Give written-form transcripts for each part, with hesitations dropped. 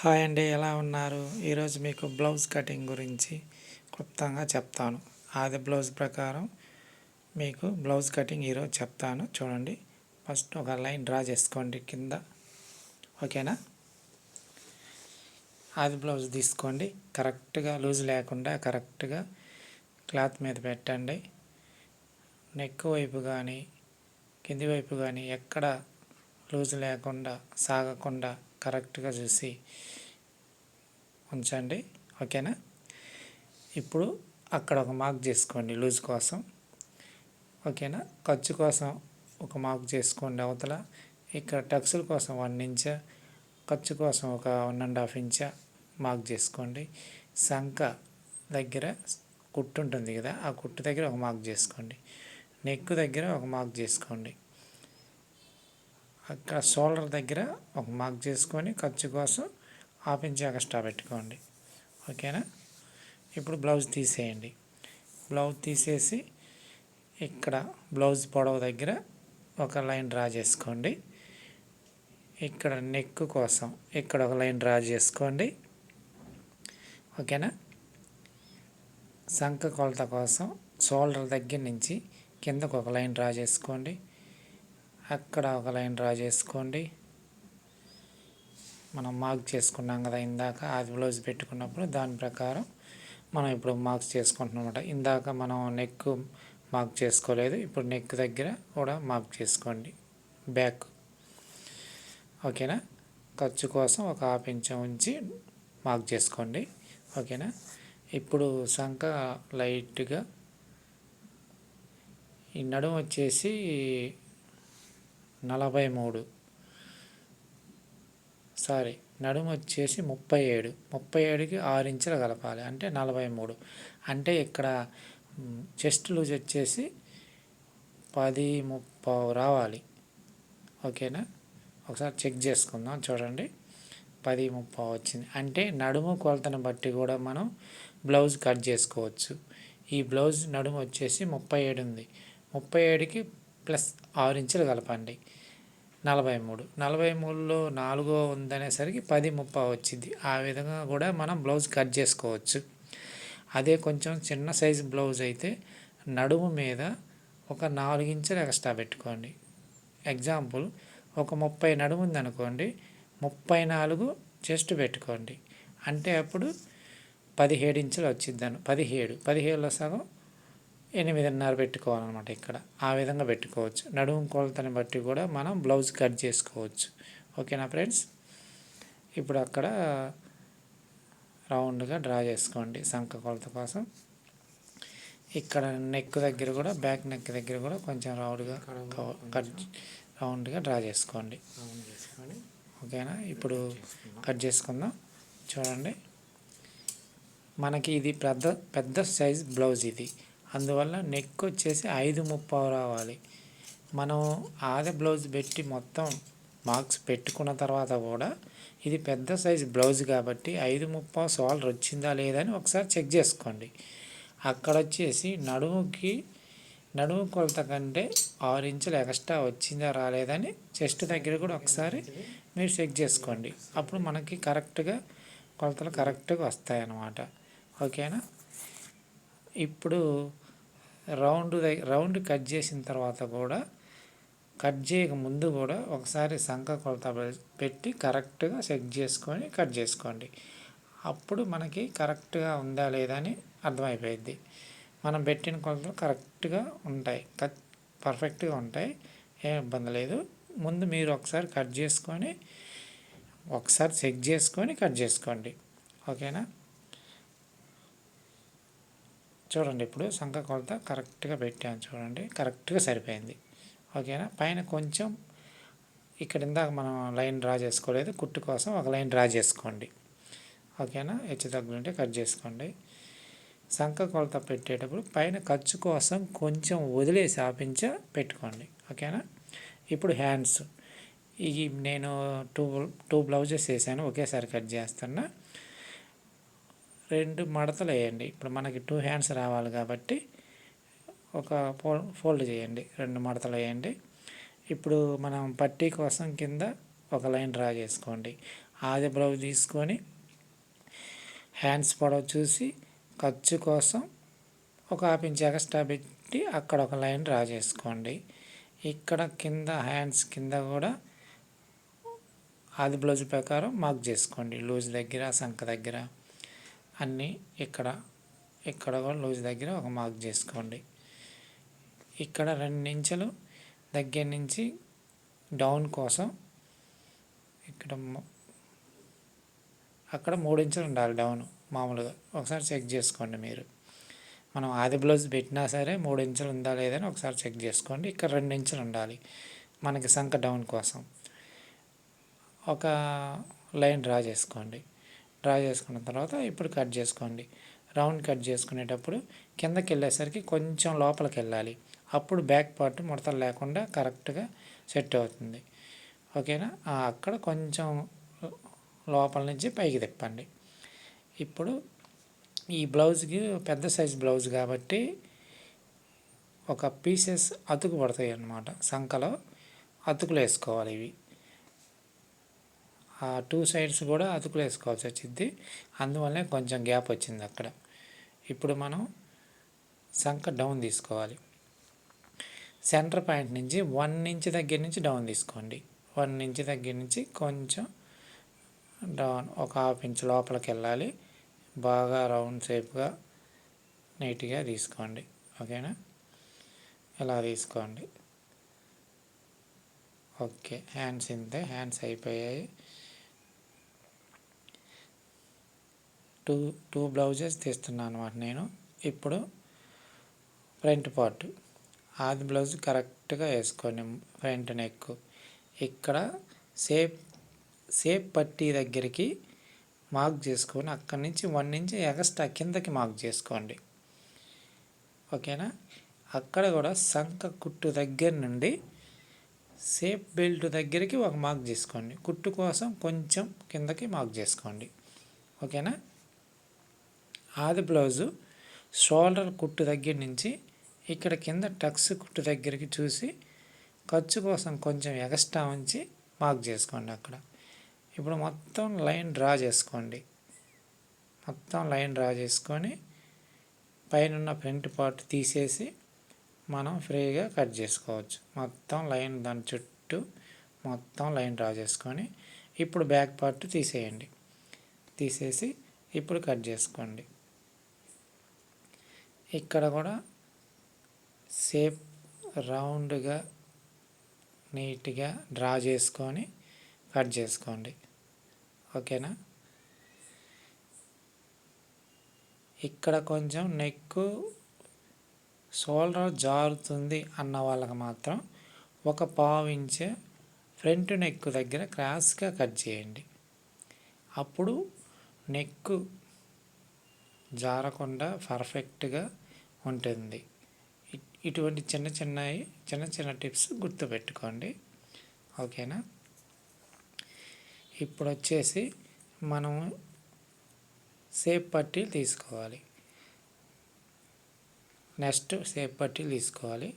Hi అండి, ఎలా ఉన్నారు? ఈరోజు మీకు బ్లౌజ్ కటింగ్ గురించి క్లుప్తంగా చెప్తాను. ఆది బ్లౌజ్ ప్రకారం మీకు బ్లౌజ్ కటింగ్ ఈరోజు చెప్తాను. చూడండి, ఫస్ట్ ఒక లైన్ డ్రా చేసుకోండి కింద. ఓకేనా? ఆది బ్లౌజ్ తీసుకోండి, కరెక్ట్గా లూజ్ లేకుండా కరెక్ట్గా క్లాత్ మీద పెట్టండి. నెక్ వైపు కానీ కింది వైపు కానీ ఎక్కడ లూజ్ లేకుండా సాగకుండా కరెక్ట్గా చూసి ఉంచండి. ఓకేనా? ఇప్పుడు అక్కడ ఒక మార్క్ చేసుకోండి లూజ్ కోసం. ఓకేనా? ఖర్చు కోసం ఒక మార్క్ చేసుకోండి అవతల. ఇక్కడ టక్సుల కోసం 1 ఇంచ్, ఖర్చు కోసం ఒక 1.5 ఇంచ్ మార్క్ చేసుకోండి. సంక దగ్గర కుట్టు ఉంటుంది కదా, ఆ కుట్టు దగ్గర ఒక మార్క్ చేసుకోండి. నెక్ దగ్గర ఒక మార్క్ చేసుకోండి. అక్కడ షోల్డర్ దగ్గర ఒక మార్క్ చేసుకొని ఖర్చు కోసం 1/2 ఇంచ్ ఎక్స్ట్రా పెట్టుకోండి. ఓకేనా? ఇప్పుడు బ్లౌజ్ తీసేయండి. బ్లౌజ్ తీసేసి ఇక్కడ బ్లౌజ్ పొడవు దగ్గర ఒక లైన్ డ్రా చేసుకోండి. ఇక్కడ నెక్ కోసం ఇక్కడ ఒక లైన్ డ్రా చేసుకోండి. ఓకేనా? సంక కొలత కోసం షోల్డర్ దగ్గర నుంచి కిందకు ఒక లైన్ డ్రా చేసుకోండి. అక్కడ ఒక లైన్ డ్రా చేసుకోండి. మనం మార్క్ చేసుకున్నాం కదా ఇందాక ఆది బ్లౌజ్ పెట్టుకున్నప్పుడు, దాని ప్రకారం మనం ఇప్పుడు మార్క్స్ చేసుకుంటున్నమాట. ఇందాక మనం నెక్ మార్క్ చేసుకోలేదు, ఇప్పుడు నెక్ దగ్గర కూడా మార్క్ చేసుకోండి బ్యాక్. ఓకేనా? ఖర్చు కోసం ఒక 1/2 ఇంచ్ ఉంచి మార్క్ చేసుకోండి. ఓకేనా? ఇప్పుడు సంక లైట్గా ఈ నడుము వచ్చేసి 43, నడుము వచ్చేసి 37కి 6 ఇంచులు కలపాలి, అంటే 43. అంటే ఇక్కడ చెస్ట్ లూజ్ వచ్చేసి 10:30 రావాలి. ఓకేనా? ఒకసారి చెక్ చేసుకుందాం. చూడండి, 10:30 వచ్చింది. అంటే నడుము కొలతను బట్టి కూడా మనం బ్లౌజ్ కట్ చేసుకోవచ్చు. ఈ బ్లౌజ్ నడుము వచ్చేసి 37 ఉంది. 37కి ప్లస్ 6 ఇంచులు కలపండి, 43లో 4 ఉందనేసరికి 10:30 వచ్చింది. ఆ విధంగా కూడా మనం బ్లౌజ్ కట్ చేసుకోవచ్చు. అదే కొంచెం చిన్న సైజు బ్లౌజ్ అయితే నడుము మీద ఒక 4 ఇంచులు ఎక్స్ట్రా పెట్టుకోండి. ఎగ్జాంపుల్, ఒక 30 నడుము ఉందనుకోండి, 34 చెస్ట్ పెట్టుకోండి. అంటే అప్పుడు 17 ఇంచులు వచ్చింది. 17లో సగం 8.5 పెట్టుకోవాలన్నమాట. ఇక్కడ ఆ విధంగా పెట్టుకోవచ్చు. నడుము కొలతని బట్టి కూడా మనం బ్లౌజ్ కట్ చేసుకోవచ్చు. ఓకేనా ఫ్రెండ్స్? ఇప్పుడు అక్కడ రౌండ్గా డ్రా చేసుకోండి సంక కొలత కోసం. ఇక్కడ నెక్ దగ్గర కూడా, బ్యాక్ నెక్ దగ్గర కూడా కొంచెం రౌండ్గా డ్రా చేసుకోండి. ఓకేనా? ఇప్పుడు కట్ చేసుకుందాం. చూడండి, మనకి ఇది పెద్ద సైజ్ బ్లౌజ్ ఇది, అందువల్ల నెక్ వచ్చేసి 5:30 రావాలి. మనం ఆది బ్లౌజ్ పెట్టి మొత్తం మార్క్స్ పెట్టుకున్న తర్వాత కూడా ఇది పెద్ద సైజ్ బ్లౌజ్ కాబట్టి 5:30 షోల్డర్ వచ్చిందా లేదని ఒకసారి చెక్ చేసుకోండి. అక్కడ వచ్చేసి నడుము కొలత కంటే 6 ఇంచులు ఎక్స్ట్రా వచ్చిందా రాలేదని చెస్ట్ దగ్గర కూడా ఒకసారి మీరు చెక్ చేసుకోండి. అప్పుడు మనకి కొలతలు కరెక్ట్గా వస్తాయన్నమాట. ఓకేనా? ఇప్పుడు రౌండ్ కట్ చేసిన తర్వాత కూడా, కట్ చేయక ముందు కూడా ఒకసారి సంక కొలత పెట్టి కరెక్ట్గా చెక్ చేసుకొని కట్ చేసుకోండి. అప్పుడు మనకి కరెక్ట్గా ఉందా లేదా అని అర్థమైపోయింది. మనం పెట్టిన కొలతలు కరెక్ట్గా ఉంటాయి, పర్ఫెక్ట్గా ఉంటాయి, ఏం ఇబ్బంది లేదు. ముందు మీరు ఒకసారి కట్ చేసుకొని ఒకసారి చెక్ చేసుకొని కట్ చేసుకోండి. ఓకేనా? చూడండి, ఇప్పుడు సంక కొలత కరెక్ట్గా పెట్టాను. చూడండి, కరెక్ట్గా సరిపోయింది. ఓకేనా? పైన కొంచెం ఇక్కడ ఇందాక మనం లైన్ డ్రా చేసుకోలేదు, కుట్టు కోసం ఒక లైన్ డ్రా చేసుకోండి. ఓకేనా? హెచ్చు తగ్గులుంటే కట్ చేసుకోండి. సంక కొలత పెట్టేటప్పుడు పైన ఖర్చు కోసం కొంచెం వదిలేసి 1/2 ఇంచ్ పెట్టుకోండి. ఓకేనా? ఇప్పుడు హ్యాండ్స్, నేను టూ బ్లౌజెస్ వేసాను, ఒకేసారి కట్ చేస్తున్నా. 2 మడతలు వేయండి. ఇప్పుడు మనకి 2 హ్యాండ్స్ రావాలి కాబట్టి ఒక ఫోల్డ్ చేయండి, 2 మడతలు వేయండి. ఇప్పుడు మనం పట్టీ కోసం కింద ఒక లైన్ డ్రా చేసుకోండి. ఆది బ్లౌజ్ తీసుకొని హ్యాండ్స్ పొడవు చూసి ఖర్చు కోసం ఒక ½ ఇంచ్ ఎక్స్ట్రా పెట్టి అక్కడ ఒక లైన్ డ్రా చేసుకోండి. ఇక్కడ కింద హ్యాండ్స్ కింద కూడా ఆది బ్లౌజ్ ప్రకారం మార్క్ చేసుకోండి. లూజ్ దగ్గర, సంఖ దగ్గర అన్నీ ఇక్కడ కూడా లూజ్ దగ్గర ఒక మార్క్ చేసుకోండి. ఇక్కడ 2 ఇంచులు దగ్గర నుంచి డౌన్ కోసం అక్కడ 3 ఇంచులు ఉండాలి డౌన్. మామూలుగా ఒకసారి చెక్ చేసుకోండి మీరు. మనం ఆది బ్లౌజ్ పెట్టినా సరే 3 ఇంచులు ఉందా లేదని ఒకసారి చెక్ చేసుకోండి. ఇక్కడ 2 ఇంచులు ఉండాలి మనకి సంఖ డౌన్ కోసం. ఒక లైన్ డ్రా చేసుకోండి. డ్రా చేసుకున్న తర్వాత ఇప్పుడు కట్ చేసుకోండి. రౌండ్ కట్ చేసుకునేటప్పుడు కిందకి వెళ్ళేసరికి కొంచెం లోపలికి వెళ్ళాలి. అప్పుడు బ్యాక్ పార్ట్ ముడతలు లేకుండా కరెక్ట్గా సెట్ అవుతుంది. ఓకేనా? అక్కడ కొంచెం లోపల నుంచి పైకి తిప్పండి. ఇప్పుడు ఈ బ్లౌజ్కి పెద్ద సైజ్ బ్లౌజ్ కాబట్టి ఒక పీసెస్ అతుకు పడతాయి అన్నమాట. సంఖలో అతుకులు వేసుకోవాలి. ఇవి ఆ 2 సైడ్స్ కూడా అతుకులు వేసుకోవాల్సి వచ్చింది. అందువల్లే కొంచెం గ్యాప్ వచ్చింది అక్కడ. ఇప్పుడు మనం సంఖ డౌన్ తీసుకోవాలి. సెంటర్ పాయింట్ నుంచి 1 ఇంచ్ దగ్గర నుంచి డౌన్ తీసుకోండి. 1 ఇంచ్ దగ్గర నుంచి కొంచెం డౌన్ ఒక ½ ఇంచ్ లోపలికి వెళ్ళాలి. బాగా రౌండ్ షేప్గా నీట్గా తీసుకోండి. ఓకేనా? ఇలా తీసుకోండి. ఓకే, హ్యాండ్స్ ఇంతే. హ్యాండ్స్ అయిపోయాయి. టూ బ్లౌజెస్ తీస్తున్నాను అన్నమాట నేను. ఇప్పుడు ఫ్రంట్ పార్ట్ ఆది బ్లౌజ్ కరెక్ట్గా వేసుకోండి. ఫ్రంట్ నెక్ ఇక్కడ సేప్ పట్టీ దగ్గరికి మార్క్ చేసుకొని అక్కడి నుంచి 1 ఇంచ్ ఎక్స్ట్రా కిందకి మార్క్ చేసుకోండి. ఓకేనా? అక్కడ కూడా సంఖ కుట్టు దగ్గర నుండి సేప్ బెల్ట్ దగ్గరికి ఒక మార్క్ చేసుకోండి. కుట్టు కోసం కొంచెం కిందకి మార్క్ చేసుకోండి. ఓకేనా? ఆది బ్లౌజు షోల్డర్ కుట్టు దగ్గర నుంచి ఇక్కడ కింద టక్స్ కుట్టు దగ్గరికి చూసి ఖర్చు కోసం కొంచెం ఎక్స్ట్రా ఉంచి మార్క్ చేసుకోండి అక్కడ. ఇప్పుడు మొత్తం లైన్ డ్రా చేసుకోండి. మొత్తం లైన్ డ్రా చేసుకొని పైన ఫ్రంట్ పార్ట్ తీసేసి మనం ఫ్రీగా కట్ చేసుకోవచ్చు. మొత్తం లైన్ దాని చుట్టూ మొత్తం లైన్ డ్రా చేసుకొని ఇప్పుడు బ్యాక్ పార్ట్ తీసేయండి. తీసేసి ఇప్పుడు కట్ చేసుకోండి. ఇక్కడ కూడా షేప్ రౌండ్గా నీట్గా డ్రా చేసుకొని కట్ చేసుకోండి. ఓకేనా? ఇక్కడ కొంచెం నెక్ షోల్డర్ జారుతుంది అన్న వాళ్ళకి మాత్రం ఒక ½ ఇంచ్ ఫ్రంట్ నెక్ దగ్గర క్రాస్గా కట్ చేయండి. అప్పుడు నెక్ జారకుండా పర్ఫెక్ట్గా ఉంటుంది. ఇటువంటి చిన్న చిన్న టిప్స్ గుర్తుపెట్టుకోండి. ఓకేనా? ఇప్పుడు వచ్చేసి మనము షేప్ పట్టీలు తీసుకోవాలి. నెక్స్ట్ షేప్ పట్టీలు తీసుకోవాలి.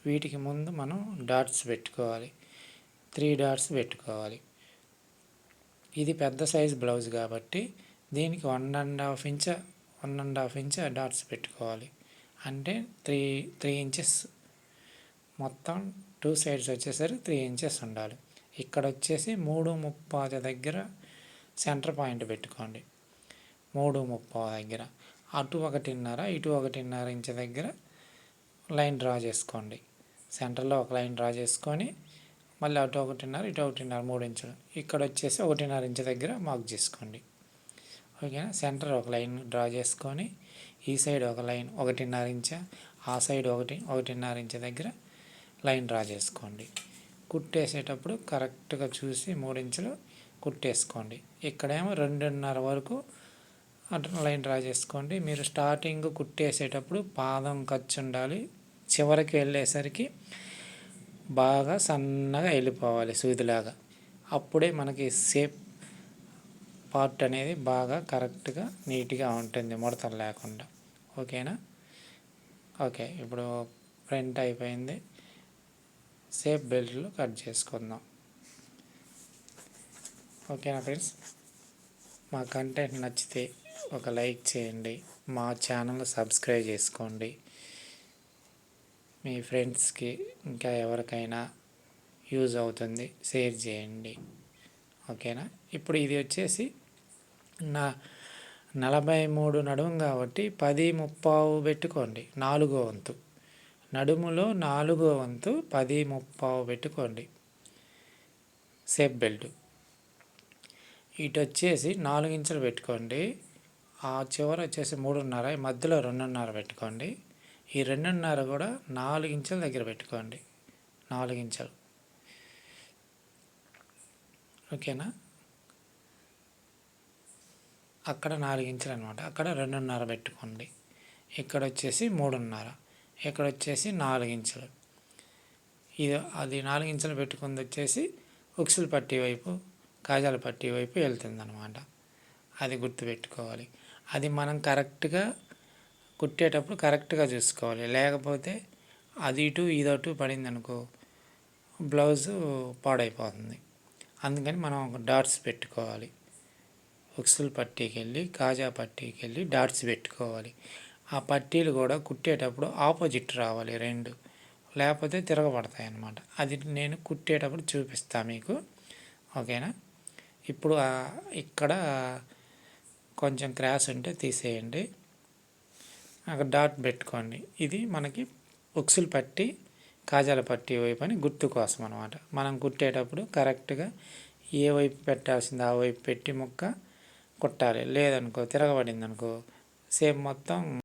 వీటికి ముందు మనం డాట్స్ పెట్టుకోవాలి. 3 డాట్స్ పెట్టుకోవాలి. ఇది పెద్ద సైజ్ బ్లౌజ్ కాబట్టి దీనికి 1.5 ఇంచ్ డాట్స్ పెట్టుకోవాలి. అంటే 3 ఇంచెస్ మొత్తం 2 సైడ్స్ వచ్చేసరికి 3 ఇంచెస్ ఉండాలి. ఇక్కడ వచ్చేసి 3.35 దగ్గర సెంటర్ పాయింట్ పెట్టుకోండి. 3.35 దగ్గర అటు 1.5 ఇటు 1.5 ఇంచ్ దగ్గర లైన్ డ్రా చేసుకోండి. సెంటర్లో ఒక లైన్ డ్రా చేసుకొని మళ్ళీ అటు 1.5 ఇటు 1.5 3 ఇంచులు. ఇక్కడ వచ్చేసి 1.5 ఇంచ్ దగ్గర మార్క్ చేసుకోండి. ఓకేనా? సెంటర్ ఒక లైన్ డ్రా చేసుకొని ఈ సైడ్ ఒక లైన్ 1.5 ఇంచ్, ఆ సైడ్ 1.5 ఇంచ్ దగ్గర లైన్ డ్రా చేసుకోండి. కుట్టేసేటప్పుడు కరెక్ట్గా చూసి 3 ఇంచులు కుట్టేసుకోండి. ఇక్కడేమో 2.5 వరకు లైన్ డ్రా చేసుకోండి. మీరు స్టార్టింగ్ కుట్టేసేటప్పుడు పాదం ఖర్చు ఉండాలి. చివరికి వెళ్ళేసరికి బాగా సన్నగా వెళ్ళిపోవాలి సూదిలాగా. అప్పుడే మనకి షేప్ పార్ట్ అనేది బాగా కరెక్ట్గా నీట్గా ఉంటుంది ముడతలు లేకుండా. ఓకేనా? ఓకే, ఇప్పుడు ఫ్రంట్ అయిపోయింది. షేప్ బెల్ట్లు కట్ చేసుకుందాం. ఓకేనా ఫ్రెండ్స్? మా కంటెంట్ నచ్చితే ఒక లైక్ చేయండి, మా ఛానల్ సబ్స్క్రైబ్ చేసుకోండి, మీ ఫ్రెండ్స్కి ఇంకా ఎవరికైనా యూజ్ అవుతుంది షేర్ చేయండి. ఓకేనా. ఇప్పుడు ఇది వచ్చేసి నా 43 నడుము కాబట్టి 10:30 పెట్టుకోండి. 4వ వంతు నడుములో 4వ వంతు 10:30 పెట్టుకోండి. సేఫ్ బెల్ట్ ఇటు వచ్చేసి 4 ఇంచులు పెట్టుకోండి. ఆ చివర వచ్చేసి 3.5, ఈ మధ్యలో 2.5 పెట్టుకోండి. ఈ 2.5 కూడా 4 ఇంచుల దగ్గర పెట్టుకోండి. 4 ఇంచులు. ఓకేనా. అక్కడ 4 ఇంచులు అనమాట. అక్కడ 2.5 పెట్టుకోండి. ఇక్కడ వచ్చేసి 3.5, ఇక్కడ వచ్చేసి 4 ఇంచులు. ఇది అది 4 ఇంచులు పెట్టుకుంది వచ్చేసి ఉక్సులు పట్టీ వైపు, కాజాల పట్టీ వైపు వెళ్తుంది అనమాట. అది గుర్తుపెట్టుకోవాలి. అది మనం కరెక్ట్గా కుట్టేటప్పుడు కరెక్ట్గా చూసుకోవాలి. లేకపోతే అది ఇటు ఇదటు పడింది అనుకో బ్లౌజు పాడైపోతుంది. అందుకని మనం ఒక డాట్స్ పెట్టుకోవాలి. ఉక్సులు పట్టీకి వెళ్ళి కాజా పట్టీకి వెళ్ళి డాట్స్ పెట్టుకోవాలి. ఆ పట్టీలు కూడా కుట్టేటప్పుడు ఆపోజిట్ రావాలి 2, లేకపోతే తిరగబడతాయి అన్నమాట. అది నేను కుట్టేటప్పుడు చూపిస్తాను మీకు. ఓకేనా. ఇప్పుడు ఇక్కడ కొంచెం క్రాస్ ఉంటే తీసేయండి, అక్కడ డాట్ పెట్టుకోండి. ఇది మనకి ఉక్సులు పట్టి కాజాల పట్టి వైపు అని గుర్తు కోసం అనమాట. మనం కుట్టేటప్పుడు కరెక్ట్గా ఏ వైపు పెట్టాల్సింది ఆ వైపు పెట్టి ముక్క కుట్టాలి. లేదనుకో తిరగబడింది అనుకో సేమ్ మొత్తం